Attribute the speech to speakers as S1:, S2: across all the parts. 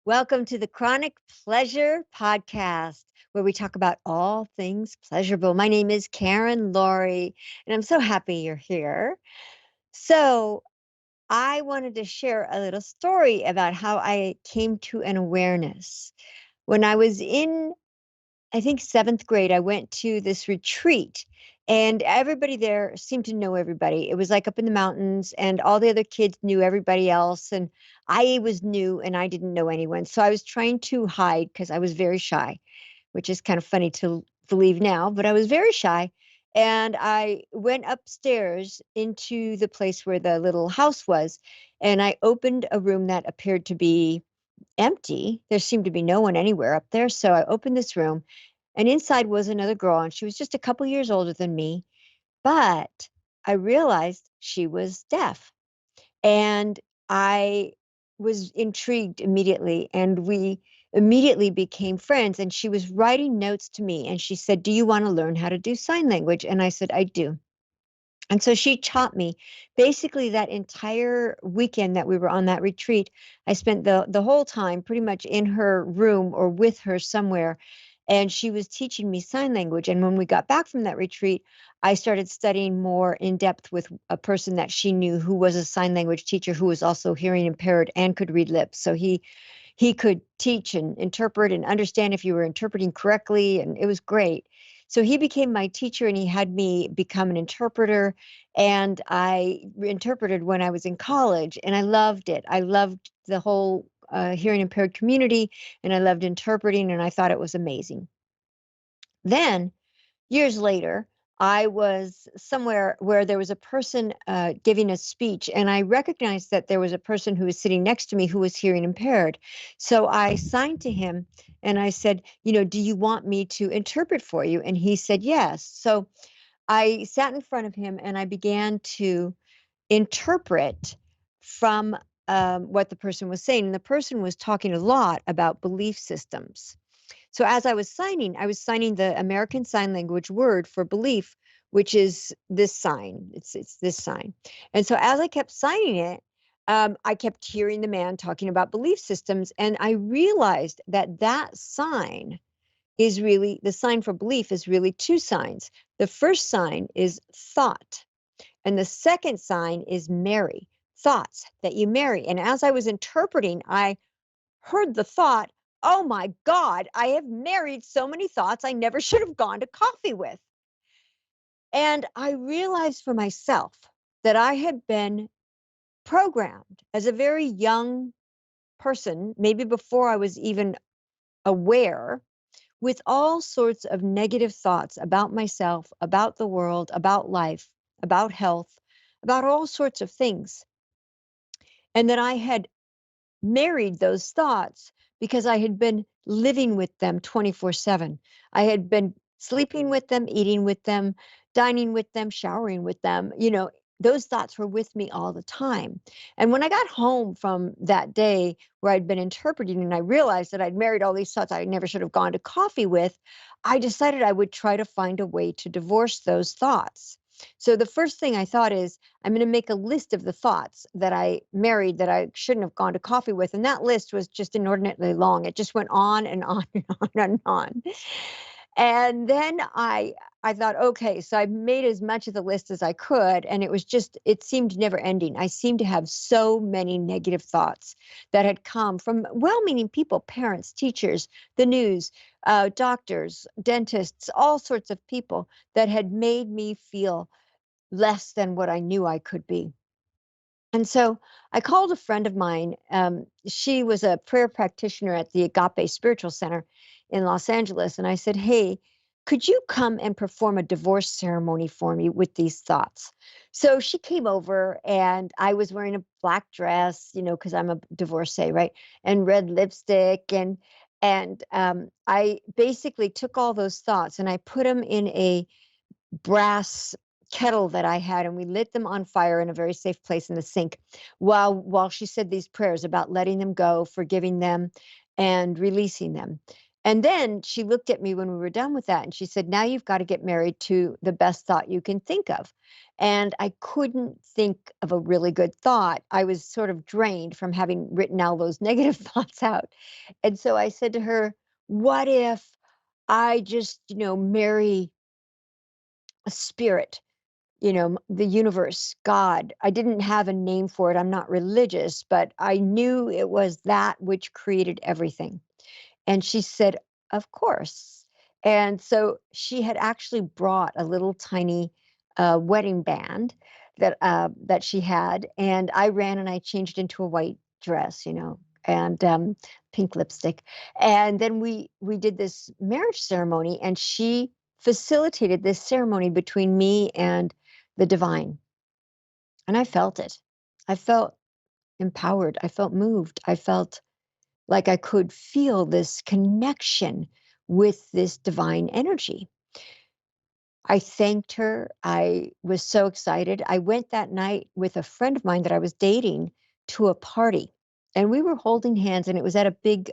S1: Welcome to the Chronic Pleasure Podcast, where we talk about all things pleasurable. My name is Karen Lorre, and I'm so happy you're here. So, I wanted to share a little story about how I came to an awareness. When I was in I think 7th grade, I went to this retreat, and everybody there seemed to know everybody. It was, like, up in the mountains, and all the other kids knew everybody else, and I was new, and I didn't know anyone, so I was trying to hide because I was very shy, which is kind of funny to believe now, but I was very shy, and I went upstairs into the place where the little house was, and I opened a room that appeared to be empty. There seemed to be no one anywhere up there, so I opened this room, and inside was another girl, and she was just a couple years older than me, but I realized she was deaf. And I was intrigued immediately, and we immediately became friends. And she was writing notes to me, and she said, "Do you want to learn how to do sign language?" And I said, "I do." And so she taught me basically that entire weekend that we were on that retreat. I spent the whole time pretty much in her room or with her somewhere, and she was teaching me sign language. And when we got back from that retreat, I started studying more in depth with a person that she knew who was a sign language teacher who was also hearing impaired and could read lips. So he could teach and interpret and understand if you were interpreting correctly, and it was great. So he became my teacher, and he had me become an interpreter, and I interpreted when I was in college, and I loved it. I loved the whole hearing impaired community, and I loved interpreting, and I thought it was amazing. Then years later, I was somewhere where there was a person giving a speech, and I recognized that there was a person who was sitting next to me who was hearing impaired. So I signed to him and I said, "Do you want me to interpret for you?" And he said, "Yes." So I sat in front of him and I began to interpret from what the person was saying. And the person was talking a lot about belief systems. So as I was signing the American Sign Language word for belief, which is this sign. It's this sign. And so as I kept signing it, I kept hearing the man talking about belief systems, and I realized that that sign is really the sign for belief is really two signs. The first sign is thought, and the second sign is marry. Thoughts that you marry. And as I was interpreting, I heard the thought, "Oh my God, I have married so many thoughts I never should have gone to coffee with." And I realized for myself that I had been programmed as a very young person, maybe before I was even aware, with all sorts of negative thoughts about myself, about the world, about life, about health, about all sorts of things. And that I had married those thoughts because I had been living with them 24/7. I had been sleeping with them, eating with them, dining with them, showering with them. Those thoughts were with me all the time. And when I got home from that day where I'd been interpreting and I realized that I'd married all these thoughts I never should have gone to coffee with, I decided I would try to find a way to divorce those thoughts. So the first thing I thought is, I'm going to make a list of the thoughts that I married that I shouldn't have gone to coffee with. And that list was just inordinately long. It just went on and on and on and on. And then I thought, okay, so I made as much of the list as I could, and it seemed never ending. I seemed to have so many negative thoughts that had come from well-meaning people, parents, teachers, the news, doctors, dentists, all sorts of people that had made me feel less than what I knew I could be. And so I called a friend of mine. She was a prayer practitioner at the Agape Spiritual Center in Los Angeles. And I said, "Hey, could you come and perform a divorce ceremony for me with these thoughts?" So she came over, and I was wearing a black dress, because I'm a divorcee, right? And red lipstick. And I basically took all those thoughts and I put them in a brass kettle that I had, and we lit them on fire in a very safe place in the sink while she said these prayers about letting them go, forgiving them, and releasing them. And then she looked at me when we were done with that and she said, "Now you've got to get married to the best thought you can think of." and I couldn't think of a really good thought. I was sort of drained from having written all those negative thoughts out. And so I said to her, "What if I just, marry a spirit, the universe, God?" I didn't have a name for it. I'm not religious, but I knew it was that which created everything. And she said, "Of course." And so she had actually brought a little tiny wedding band that she had, and I ran and I changed into a white dress, and pink lipstick, and then we did this marriage ceremony, and she facilitated this ceremony between me and the divine, and I felt it. I felt empowered. I felt moved. I felt like I could feel this connection with this divine energy. I thanked her. I was so excited. I went that night with a friend of mine that I was dating to a party, and we were holding hands, and it was at a big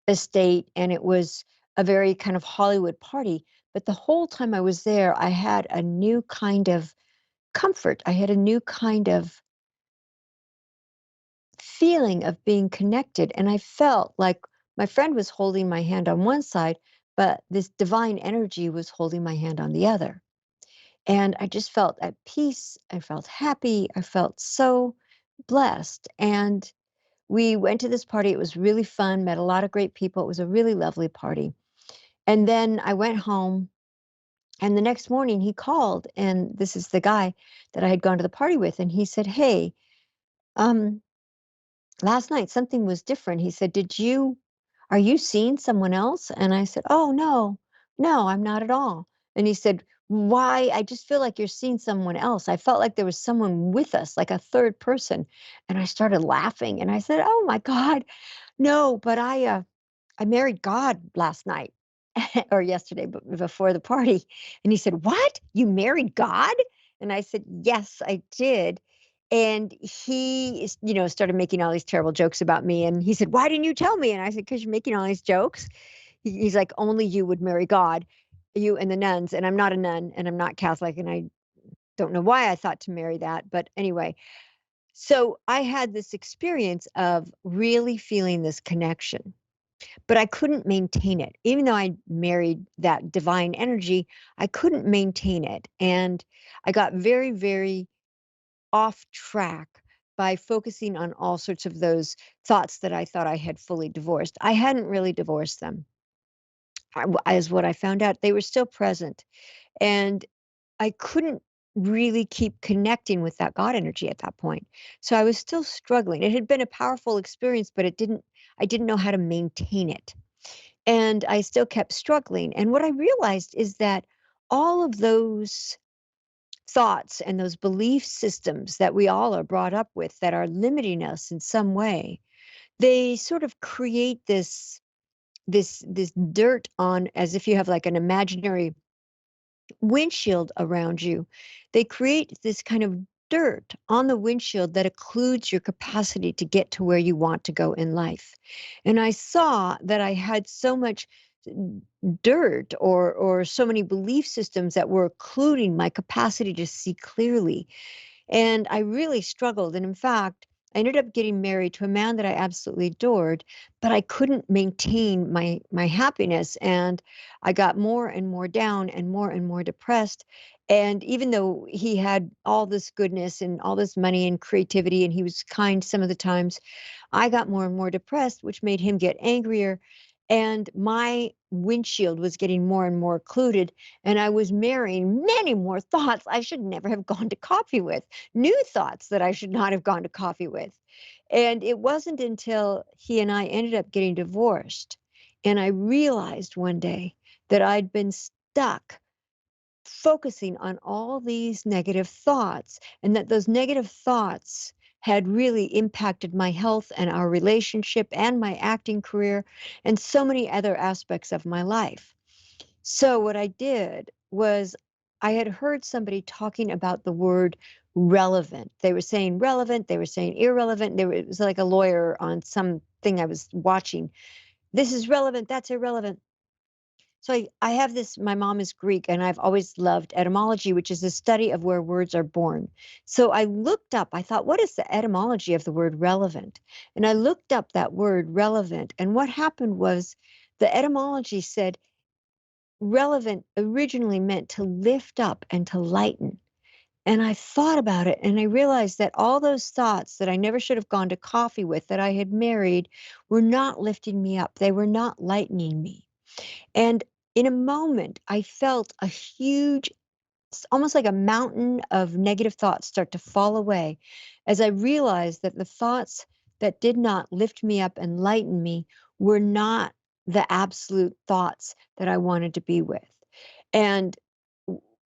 S1: estate, and it was a very kind of Hollywood party. But the whole time I was there, I had a new kind of comfort. I had a new kind of feeling of being connected. And I felt like my friend was holding my hand on one side, but this divine energy was holding my hand on the other. And I just felt at peace. I felt happy. I felt so blessed. And we went to this party. It was really fun, met a lot of great people. It was a really lovely party. And then I went home. And the next morning he called, and this is the guy that I had gone to the party with. And he said, "Hey, um, last night something was different." He said, "Are you seeing someone else?" And I said, "Oh, no, no, I'm not at all." And he said, "Why? I just feel like you're seeing someone else. I felt like there was someone with us, like a third person." And I started laughing and I said, "Oh my God, no, but I married God last night or yesterday, but before the party." And he said, "What? You married God?" And I said, "Yes, I did." And he started making all these terrible jokes about me. And he said, "Why didn't you tell me?" And I said, "Because you're making all these jokes." He's like, "Only you would marry God, you and the nuns." And I'm not a nun and I'm not Catholic. And I don't know why I thought to marry that. But anyway, so I had this experience of really feeling this connection, but I couldn't maintain it. Even though I married that divine energy, I couldn't maintain it. And I got very, very off track by focusing on all sorts of those thoughts that I thought I had fully divorced. I hadn't really divorced them, as what I found out. They were still present. And I couldn't really keep connecting with that God energy at that point. So I was still struggling. It had been a powerful experience, but I didn't know how to maintain it. And I still kept struggling. And what I realized is that all of those thoughts and those belief systems that we all are brought up with that are limiting us in some way, they sort of create this dirt on, as if you have like an imaginary windshield around you. They create this kind of dirt on the windshield that occludes your capacity to get to where you want to go in life. And I saw that I had so much dirt or so many belief systems that were occluding my capacity to see clearly, and I really struggled. And in fact, I ended up getting married to a man that I absolutely adored, but I couldn't maintain my happiness. And I got more and more down and more depressed. And even though he had all this goodness and all this money and creativity, and he was kind some of the times, I got more and more depressed, which made him get angrier. And my windshield was getting more and more occluded. And I was marrying many more thoughts I should never have gone to coffee with, new thoughts that I should not have gone to coffee with. And it wasn't until he and I ended up getting divorced. And I realized one day that I'd been stuck focusing on all these negative thoughts, and that those negative thoughts had really impacted my health and our relationship and my acting career and so many other aspects of my life. So, what I did was I had heard somebody talking about the word relevant. They were saying relevant, they were saying irrelevant. It was like a lawyer on something I was watching. This is relevant, that's irrelevant. So I have this, my mom is Greek, and I've always loved etymology, which is the study of where words are born. So I looked up, I thought, what is the etymology of the word relevant? And I looked up that word relevant. And what happened was the etymology said relevant originally meant to lift up and to lighten. And I thought about it and I realized that all those thoughts that I never should have gone to coffee with, that I had married, were not lifting me up. They were not lightening me. And in a moment, I felt a huge, almost like a mountain of negative thoughts start to fall away as I realized that the thoughts that did not lift me up and lighten me were not the absolute thoughts that I wanted to be with. And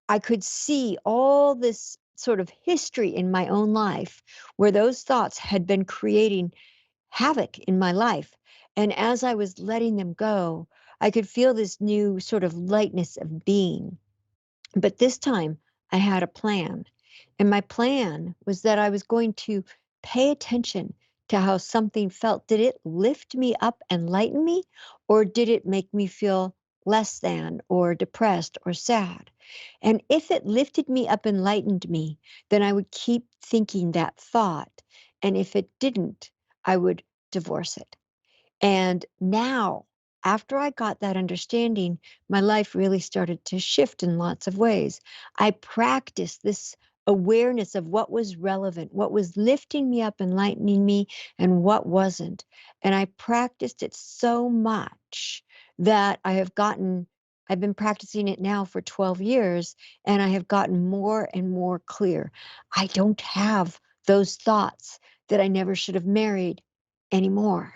S1: I could see all this sort of history in my own life where those thoughts had been creating havoc in my life. And as I was letting them go, I could feel this new sort of lightness of being. But this time I had a plan. And my plan was that I was going to pay attention to how something felt. Did it lift me up and lighten me, or did it make me feel less than, or depressed, or sad? And if it lifted me up and lightened me, then I would keep thinking that thought. And if it didn't, I would divorce it. And now, after I got that understanding, my life really started to shift in lots of ways. I practiced this awareness of what was relevant, what was lifting me up and lightening me, and what wasn't. And I practiced it so much that I've been practicing it now for 12 years, and I have gotten more and more clear. I don't have those thoughts that I never should have married anymore.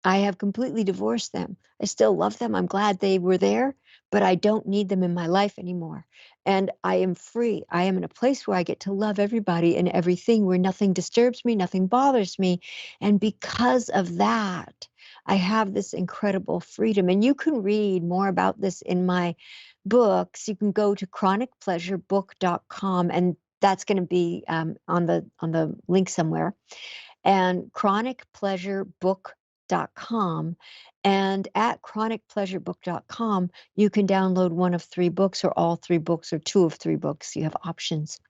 S1: I have completely divorced them. I still love them. I'm glad they were there, but I don't need them in my life anymore. And I am free. I am in a place where I get to love everybody and everything, where nothing disturbs me, nothing bothers me. And because of that, I have this incredible freedom. And you can read more about this in my books. You can go to chronicpleasurebook.com, and that's going to be on the link somewhere, and chronicpleasurebook.com. And at chronicpleasurebook.com, you can download one of three books, or all three books, or two of three books. You have options.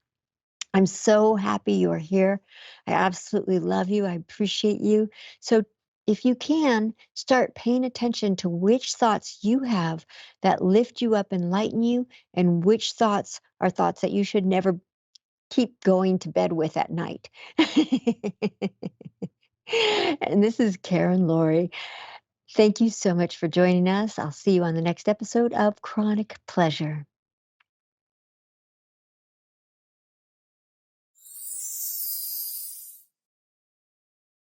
S1: I'm so happy you're here. I absolutely love you. I appreciate you. So if you can, start paying attention to which thoughts you have that lift you up and lighten you, and which thoughts are thoughts that you should never keep going to bed with at night. And this is Karen Lorre. Thank you so much for joining us. I'll see you on the next episode of Chronic Pleasure.